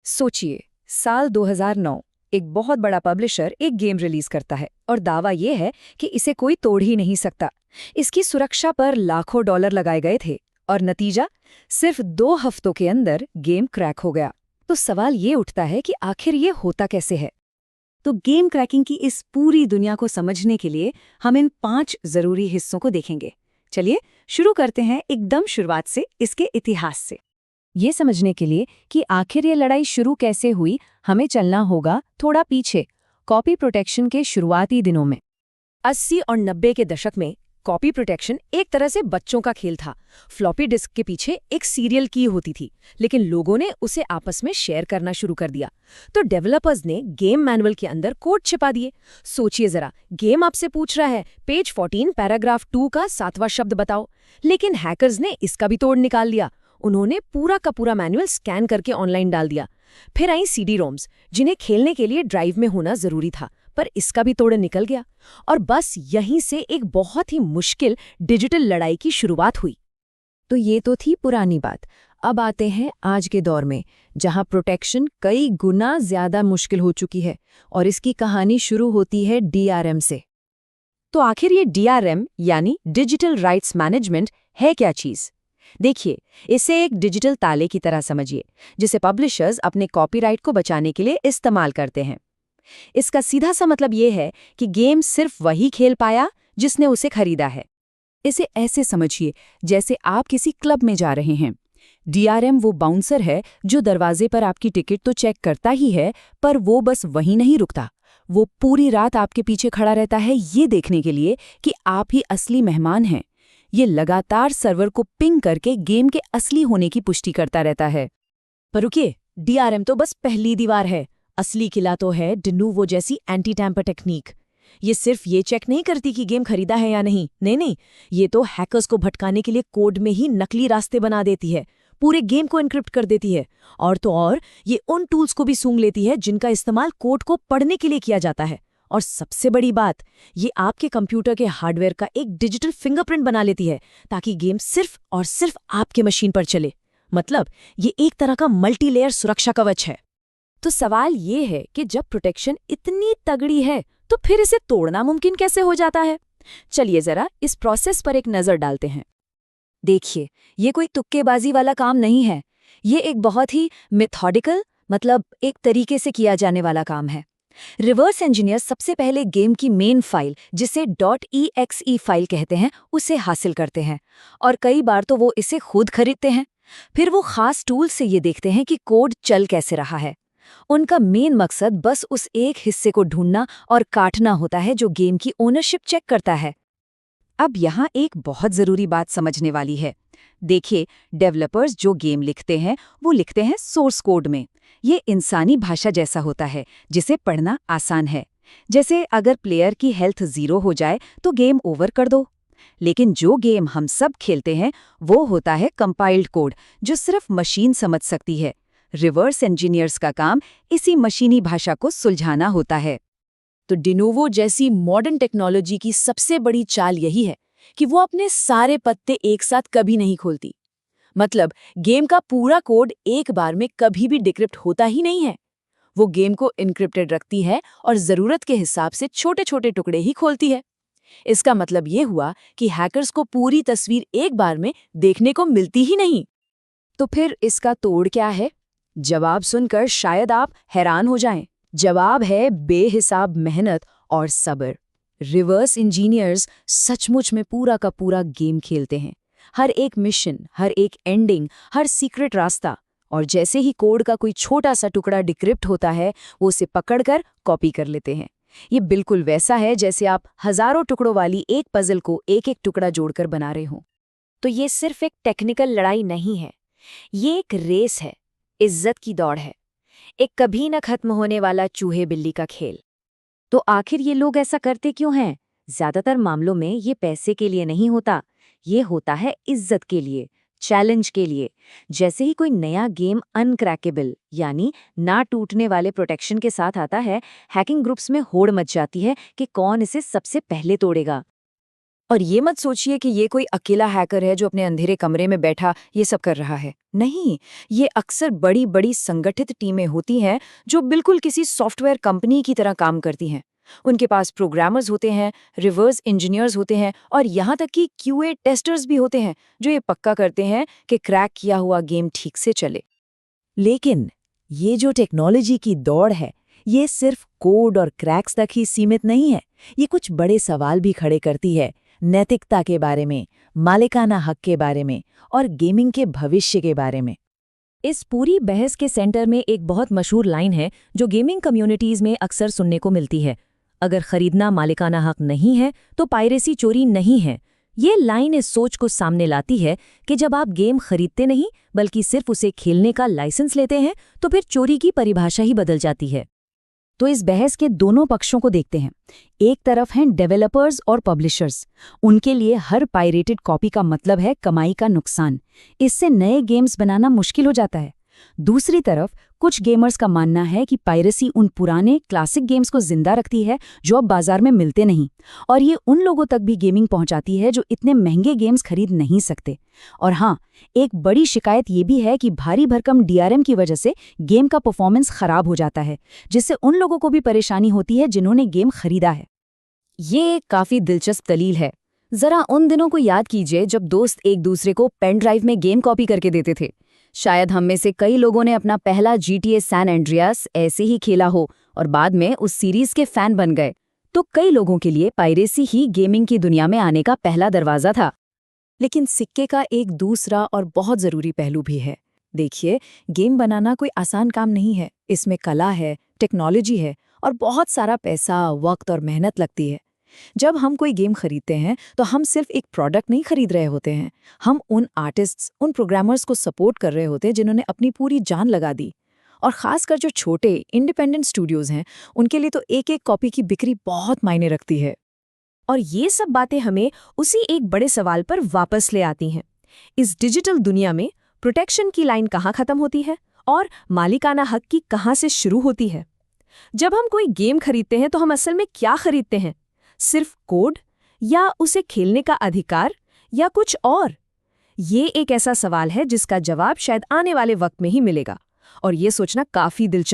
सोचिए, साल 2009 एक बहुत बड़ा पब्लिशर एक गेम रिलीज करता है और दावा ये है कि इसे कोई तोड़ ही नहीं सकता। इसकी सुरक्षा पर लाखों डॉलर लगाए गए थे और नतीजा, सिर्फ 2 हफ्तों के अंदर गेम क्रैक हो गया। तो सवाल ये उठता है कि आखिर ये होता कैसे है। तो गेम क्रैकिंग की इस पूरी दुनिया को समझने के लिए हम इन 5 जरूरी हिस्सों को देखेंगे। चलिए शुरू करते हैं एकदम शुरुआत से, इसके इतिहास से। ये समझने के लिए कि आखिर ये लड़ाई शुरू कैसे हुई, हमें चलना होगा थोड़ा पीछे, कॉपी प्रोटेक्शन के शुरुआती दिनों में। 80 और 90 के दशक में कॉपी प्रोटेक्शन एक तरह से बच्चों का खेल था। फ्लॉपी डिस्क के पीछे एक सीरियल की होती थी, लेकिन लोगों ने उसे आपस में शेयर करना शुरू कर दिया। तो डेवलपर्स ने गेम मैनुअल के अंदर कोड छिपा दिए। सोचिए जरा, गेम आपसे पूछ रहा है पेज 14 पैराग्राफ 2 का 7वां शब्द बताओ, लेकिन हैकर्स ने इसका भी तोड़ निकाल लिया। उन्होंने पूरा का पूरा मैनुअल स्कैन करके ऑनलाइन डाल दिया। फिर आई सीडी रोम्स, जिन्हें खेलने के लिए ड्राइव में होना जरूरी था, पर इसका भी तोड़ निकल गया। और बस यहीं से एक बहुत ही मुश्किल डिजिटल लड़ाई की शुरुआत हुई। तो ये तो थी पुरानी बात। अब आते हैं आज के दौर में, जहां प्रोटेक्शन कई गुना ज्यादा मुश्किल हो चुकी है, और इसकी कहानी शुरू होती है डीआरएम से। तो आखिर ये डीआरएम यानी डिजिटल राइट्स मैनेजमेंट है क्या चीज? देखिए, इसे एक डिजिटल ताले की तरह समझिए, जिसे पब्लिशर्स अपने कॉपीराइट को बचाने के लिए इस्तेमाल करते हैं। इसका सीधा सा मतलब ये है कि गेम सिर्फ वही खेल पाया जिसने उसे खरीदा है। इसे ऐसे समझिए जैसे आप किसी क्लब में जा रहे हैं। डीआरएम वो बाउंसर है जो दरवाजे पर आपकी टिकट तो चेक करता ही है, पर वो बस वहीं नहीं रुकता। वो पूरी रात आपके पीछे खड़ा रहता है, ये देखने के लिए कि आप ही असली मेहमान हैं। ये लगातार सर्वर को पिंग करके गेम के असली होने की पुष्टि करता रहता है। पर रुकिए, डीआरएम तो बस पहली दीवार है। असली किला तो है डिनूवो जैसी एंटी टैम्पर टेक्निक। ये सिर्फ ये चेक नहीं करती कि गेम खरीदा है या नहीं, नहीं, ये तो हैकर्स को भटकाने के लिए कोड में ही नकली रास्ते बना देती है, पूरे गेम को एन्क्रिप्ट कर देती है। और तो और, ये उन टूल्स को भी सूंघ लेती है जिनका इस्तेमाल कोड को पढ़ने के लिए किया जाता है। और सबसे बड़ी बात, ये आपके कंप्यूटर के हार्डवेयर का एक डिजिटल फिंगरप्रिंट बना लेती है, ताकि गेम सिर्फ और सिर्फ आपके मशीन पर चले। मतलब ये एक तरह का मल्टी लेयर सुरक्षा कवच है। तो सवाल ये है कि जब प्रोटेक्शन इतनी तगड़ी है, तो फिर इसे तोड़ना मुमकिन कैसे हो जाता है? चलिए जरा इस प्रोसेस पर एक नजर डालते हैं। देखिए, ये कोई तुक्केबाजी वाला काम नहीं है। ये एक बहुत ही मेथोडिकल, मतलब एक तरीके से किया जाने वाला काम है। रिवर्स इंजीनियर सबसे पहले गेम की मेन फाइल, जिसे .exe फाइल कहते हैं, उसे हासिल करते हैं। और कई बार तो वो इसे खुद खरीदते हैं। फिर वो खास टूल से ये देखते हैं कि कोड चल कैसे रहा है। उनका मेन मकसद बस उस एक हिस्से को ढूंढना और काटना होता है जो गेम की ओनरशिप चेक करता है। अब यहाँ एक बहुत ज़रूरी बात समझने वाली है। देखिए, डेवलपर्स जो गेम लिखते हैं, वो लिखते हैं सोर्स कोड में। ये इंसानी भाषा जैसा होता है, जिसे पढ़ना आसान है। जैसे अगर प्लेयर की हेल्थ 0 हो जाए तो गेम ओवर कर दो। लेकिन जो गेम हम सब खेलते हैं, वो होता है कंपाइल्ड कोड, जो सिर्फ मशीन समझ सकती है। रिवर्स इंजीनियर्स का काम इसी मशीनी भाषा को सुलझाना होता है। तो डिनोवो जैसी मॉडर्न टेक्नोलॉजी की सबसे बड़ी चाल यही है कि वो अपने सारे पत्ते एक साथ कभी नहीं खोलती। मतलब गेम का पूरा कोड एक बार में कभी भी डिक्रिप्ट होता ही नहीं है। वो गेम को इनक्रिप्टेड रखती है और जरूरत के हिसाब से छोटे छोटे टुकड़े ही खोलती है। इसका मतलब ये हुआ कि हैकर्स को पूरी तस्वीर एक बार में देखने को मिलती ही नहीं। तो फिर इसका तोड़ क्या है? जवाब सुनकर शायद आप हैरान हो जाएं। जवाब है बेहिसाब मेहनत और सब्र। रिवर्स इंजीनियर्स सचमुच में पूरा का पूरा गेम खेलते हैं। हर एक मिशन, हर एक एंडिंग, हर सीक्रेट रास्ता। और जैसे ही कोड का कोई छोटा सा टुकड़ा डिक्रिप्ट होता है, वो उसे पकड़कर कॉपी कर लेते हैं। ये बिल्कुल वैसा है जैसे आप हजारों टुकड़ों वाली एक पजल को एक एक टुकड़ा जोड़कर बना रहे हो। तो ये सिर्फ एक टेक्निकल लड़ाई नहीं है, ये एक रेस है, इज्जत की दौड़ है, एक कभी न खत्म होने वाला चूहे बिल्ली का खेल। तो आखिर ये लोग ऐसा करते क्यों हैं? ज्यादातर मामलों में ये पैसे के लिए नहीं होता, ये होता है इज्जत के लिए, चैलेंज के लिए। जैसे ही कोई नया गेम अनक्रैकेबल यानी ना टूटने वाले प्रोटेक्शन के साथ आता है, हैकिंग ग्रुप्स में होड़ मच जाती है कि कौन इसे सबसे पहले तोड़ेगा। और ये मत सोचिए कि ये कोई अकेला हैकर है जो अपने अंधेरे कमरे में बैठा ये सब कर रहा है। नहीं, ये अक्सर बड़ी बड़ी संगठित टीमें होती हैं जो बिल्कुल किसी सॉफ्टवेयर कंपनी की तरह काम करती हैं। उनके पास प्रोग्रामर्स होते हैं, रिवर्स इंजीनियर्स होते हैं और यहाँ तक कि क्यूए टेस्टर्स भी होते हैं जो ये पक्का करते हैं कि क्रैक किया हुआ गेम ठीक से चले। लेकिन ये जो टेक्नोलॉजी की दौड़ है, ये सिर्फ कोड और क्रैक्स तक ही सीमित नहीं है। ये कुछ बड़े सवाल भी खड़े करती है, नैतिकता के बारे में, मालिकाना हक के बारे में और गेमिंग के भविष्य के बारे में। इस पूरी बहस के सेंटर में एक बहुत मशहूर लाइन है जो गेमिंग कम्युनिटीज में अक्सर सुनने को मिलती है। अगर खरीदना मालिकाना हक नहीं है तो पायरेसी चोरी नहीं है। ये लाइन इस सोच को सामने लाती है कि जब आप गेम खरीदते नहीं बल्कि सिर्फ उसे खेलने का लाइसेंस लेते हैं तो फिर चोरी की परिभाषा ही बदल जाती है। तो इस बहस के दोनों पक्षों को देखते हैं। एक तरफ हैं डेवलपर्स और पब्लिशर्स। उनके लिए हर पायरेटेड कॉपी का मतलब है कमाई का नुकसान। इससे नए गेम्स बनाना मुश्किल हो जाता है। दूसरी तरफ कुछ गेमर्स का मानना है कि पायरेसी उन पुराने क्लासिक गेम्स को जिंदा रखती है जो अब बाजार में मिलते नहीं, और ये उन लोगों तक भी गेमिंग पहुंचाती है जो इतने महंगे गेम्स खरीद नहीं सकते। और हाँ, एक बड़ी शिकायत ये भी है कि भारी भरकम डीआरएम की वजह से गेम का परफॉर्मेंस खराब हो जाता है, जिससे उन लोगों को भी परेशानी होती है जिन्होंने गेम खरीदा है। ये एक काफी दिलचस्प दलील है। जरा उन दिनों को याद कीजिए जब दोस्त एक दूसरे को पेन ड्राइव में गेम कॉपी करके देते थे। शायद हम में से कई लोगों ने अपना पहला GTA सैन एंड्रियास ऐसे ही खेला हो और बाद में उस सीरीज के फैन बन गए। तो कई लोगों के लिए पायरेसी ही गेमिंग की दुनिया में आने का पहला दरवाजा था। लेकिन सिक्के का एक दूसरा और बहुत जरूरी पहलू भी है। देखिए, गेम बनाना कोई आसान काम नहीं है। इसमें कला है, टेक्नोलॉजी है और बहुत सारा पैसा, वक्त और मेहनत लगती है। जब हम कोई गेम खरीदते हैं तो हम सिर्फ एक प्रोडक्ट नहीं खरीद रहे होते हैं। हम उन आर्टिस्ट्स, उन प्रोग्रामर्स को सपोर्ट कर रहे होते हैं जिन्होंने अपनी पूरी जान लगा दी। और खासकर जो छोटे इंडिपेंडेंट स्टूडियोज हैं, उनके लिए तो एक एक कॉपी की बिक्री बहुत मायने रखती है। और ये सब बातें हमें उसी एक बड़े सवाल पर वापस ले आती हैं। इस डिजिटल दुनिया में प्रोटेक्शन की लाइन कहाँ खत्म होती है और मालिकाना हक की कहाँ से शुरू होती है? जब हम कोई गेम खरीदते हैं तो हम असल में क्या खरीदते हैं? सिर्फ कोड, या उसे खेलने का अधिकार, या कुछ और? ये एक ऐसा सवाल है जिसका जवाब शायद आने वाले वक्त में ही मिलेगा, और ये सोचना काफी दिलचस्प